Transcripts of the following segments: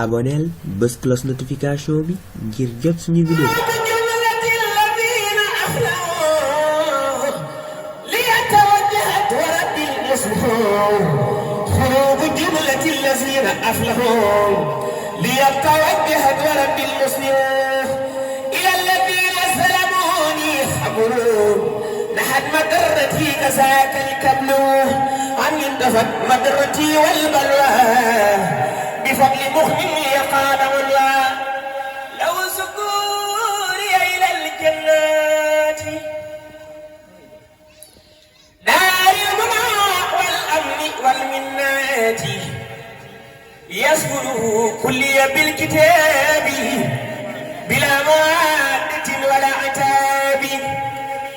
aboneel bës cloche notification bi ngir jot suñu vidéo خروج جملة الذين أفلحوا ليتوجه برب المسلمين إلى الذين سلموني حبروا نحت مدرتي كذاك الكبل أن ينتفت مدرتي والبلوى بفضل مخمي قال والله لو سكوري إلى الجنات دار المنى والأمن والمنات يسكنه كلي بالكتاب بلا موادة ولا عتاب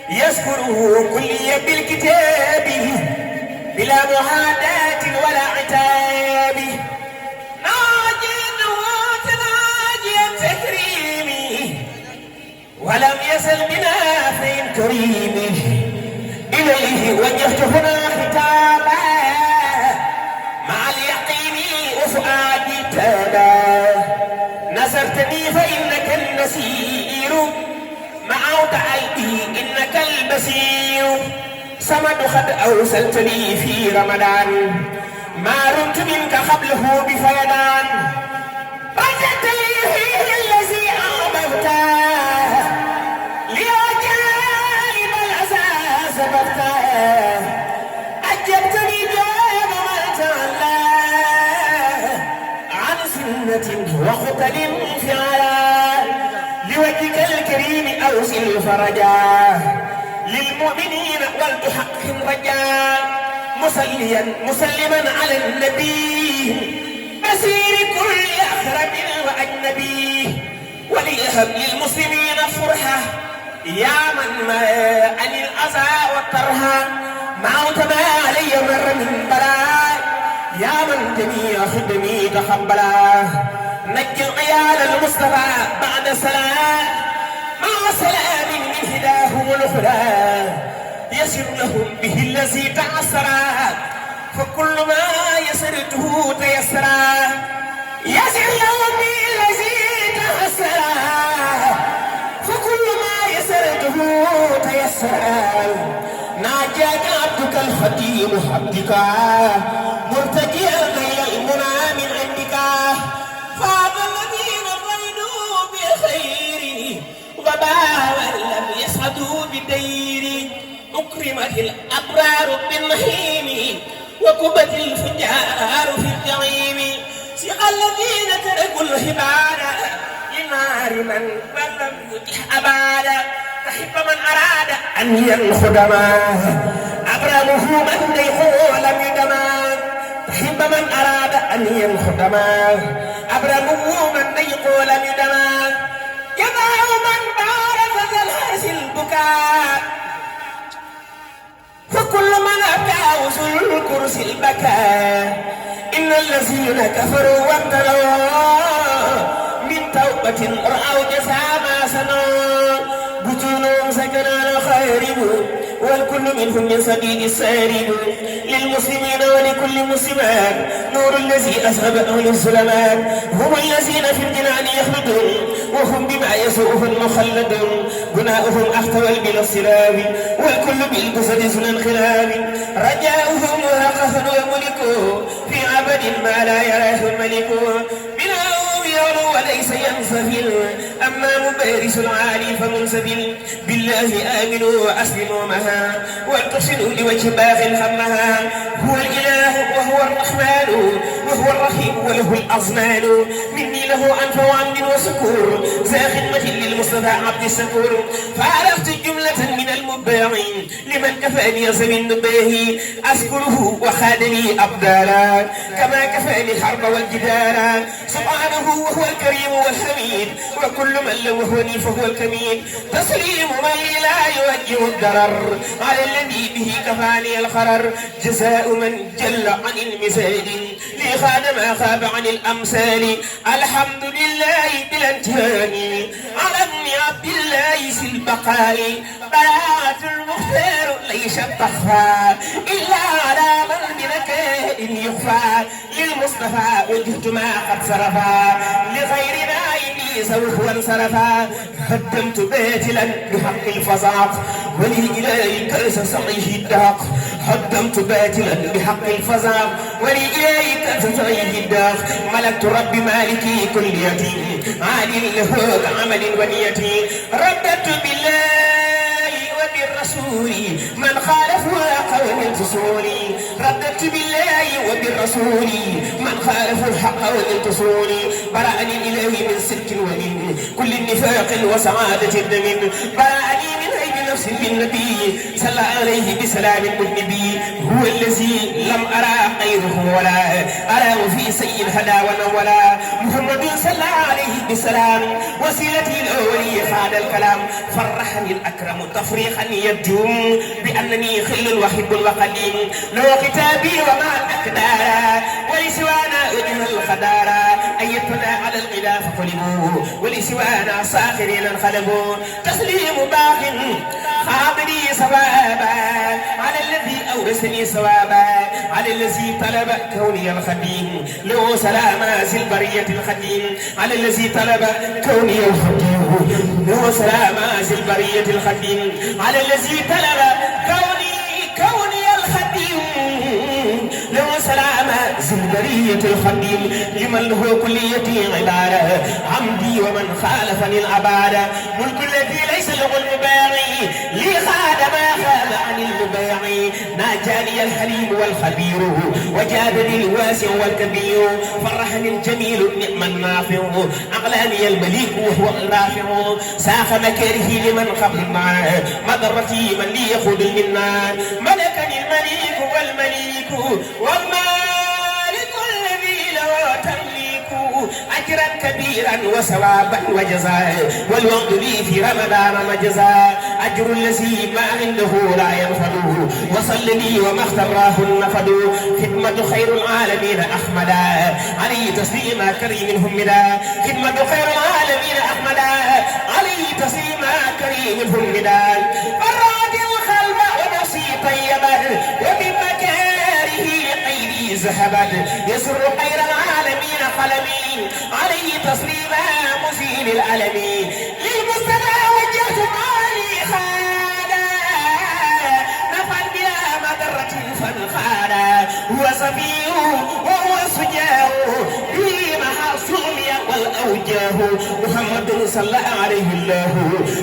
يسكنه كلي بالكتاب بلا معاداة ولا عتاب ناجيته تناجيا تكريمي ولم يزل بنافع كريم إليه وجهت هنا خطابا مع اليقين وفؤادي تابا نصرتني فإنك النسير معوت عيبي إنك البصير صمد قد أوصلتني في رمضان ما رمت منك قبله بفيضان رجعت لي فيه الذي أحببته لأجانب الأساس سببته أجبتني جواب من تعالى عن سنة وقتل فعلا لوجهك الكريم أوصل فرجا للمؤمنين ولتحقق رجاء مصليا مسلما على النبي مسير كل أخرب وأجنبي وليهب للمسلمين فرحة يا من ما عن الأذى والكرها معوت ما علي مر من بلاء يا من جميع خدمي تقبلا نجي العيال المصطفى بعد سلام مع سلام من هداهم الأخرى يسر لهم به الذي تعسرا فكل ما يسرته تيسرا يسر لهم به الذي تعسرا فكل ما يسرته تيسرا ناجاك عبدك الخديم عبدك مرتجيا غير المنى من عندك فاض الذين ضلوا بخير وباوا لم يسعدوا بدير أكرمت الأبرار بالنعيم وكبت الفجار في الجحيم سقى الذين تركوا الهبارة لنار من لم يتح أبادا تحب من أراد أن ينخدما أبرمه من ديخه لم يدما تحب من أراد أن ينخدما أبرمه من ديخه لم يدما يدعو من بارز الهرس البكاء فكل من أتى وصل الكرسي البكاء إن الذين كفروا وابتلوا من توبة رأوا جزاء ما صنعوا بطونهم سكنا خارب والكل منهم من سبيل السارب للمسلمين ولكل مسلمات نور الذي أذهب أهل الظلمات هم الذين في الجنان يخلدون وهم بما يسوءهم مخلدون بناؤهم أحتوى بلا السلام والكل بالجسد سنن خلاب رجاؤهم هقفا وملكوا في عبد ما لا يراه الملك بناؤهم يعلو وليس ينسفل أما مبارس العالي فمنسفل بالله آمنوا وأسلموا معها وانتصروا لوجه باغ همها هو الإله وهو الرحمن وهو الرحيم وله الأزمان مني له أنف وعمد وسكور ذا خدمة للمصطفى عبد السكور فعرفت جملة من المباعين لمن كفاني زمن النباهي أذكره وخادني أبدالا كما كفاني الحرب والجدال سبحانه وهو الكريم والحميد وكل من لوهني فهو الكمين تسليم من لا يوجه الضرر على الذي به كفاني الخرر جزاء من جل عن المثال لي خان ما خاب عن الأمثال الحمد لله بلا انتهاء على عبد الله في البقاء براءة المختار ليس تخفى إلا على من بنكاء يخفى للمصطفى وجهت ما قد صرفا لغيرنا إني سوف وانصرفا هدمت باتلا بحق الفزاق ولإلهي كأس سعيه الداق هدمت باتلا بحق الفزاق ولإلهي كأس سعيه الداق ملكت رب مالكي كليتي عالي له كعمل ونيتي رددت بالله وبالرسول من خالفوا قول انتصوني رددت بالله وبالرسول من خالفوا الحق والانتصوني برأني الإله من سلك ومن كل النفاق وسعادة الدم برأني من عيب نفس بالنبي صلى عليه بسلام النبي هو الذي لم أرى غيره ولا أراه في سيء الهدى ولا محمد صلى عليه بسلام وسيلتي الأولي خاد الكلام فرحني الأكرم تفريحا يبدو بأنني خل وحب وقديم لو كتابي ومع الأكدار ولسوانا وجه الخدارا أيتنا على الغلا فقلبوا ولسوانا ساخرين انقلبوا تسليم باق خاطري صوابا على الذي أورثني صوابا على الذي طلب كوني الخديم له سلام ذي البرية الخديم على الذي طلب كوني الخديم له سلام ذي البرية الخديم على الذي طلب كوني الخديم له سلام ذي البرية الخديم لمن له كليتي عبادة عمدي ومن خالفني العبادة ملك الذي ليس له المباغي لي خاد ما خاد عن المباغي ناجاني الحليم والخبير وجادني الواسع والكبير فرحني الجميل نعم النافع أغلاني المليك وهو الرافع ساخ مكاره لمن قبل معه مضرتي من لي يخذ المنان ملكني المليك والمليك والمالك الذي له تمليك أجرا كبيرا وثوابا وجزاء والوقت لي في رمضان مجزاء أجر الذي ما عنده لا ينفد وصل لي وما اختراه النفد خدمة خير العالمين أحمدا علي تسليما كريم همدا خدمة خير العالمين أحمدا علي تسليما كريم همدا فراد الخلق ونفسي طيبا وبمكاره غيري ذهبت يسر خير العالمين قلمي علي تسليما مزيل الألم للمصطفى وجهت مالي خالا نفعل بلا مضرة فانخالا هو صفي وهو سجاه به محاصومي والأوجاه محمد صلى عليه الله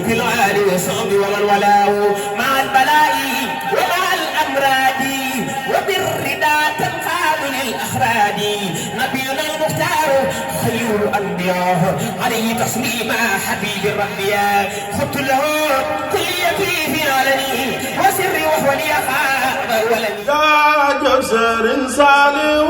في الآل وصحبه ومن والاه مع البلاء ومع الأمراض وبالردى تنقاد للأخراد نبينا المختار خير الأنبياء عليه تسليما حبيب الربياء خدت له كليتي في علني وسري وهو لي خاب ولدي يا جسر صالح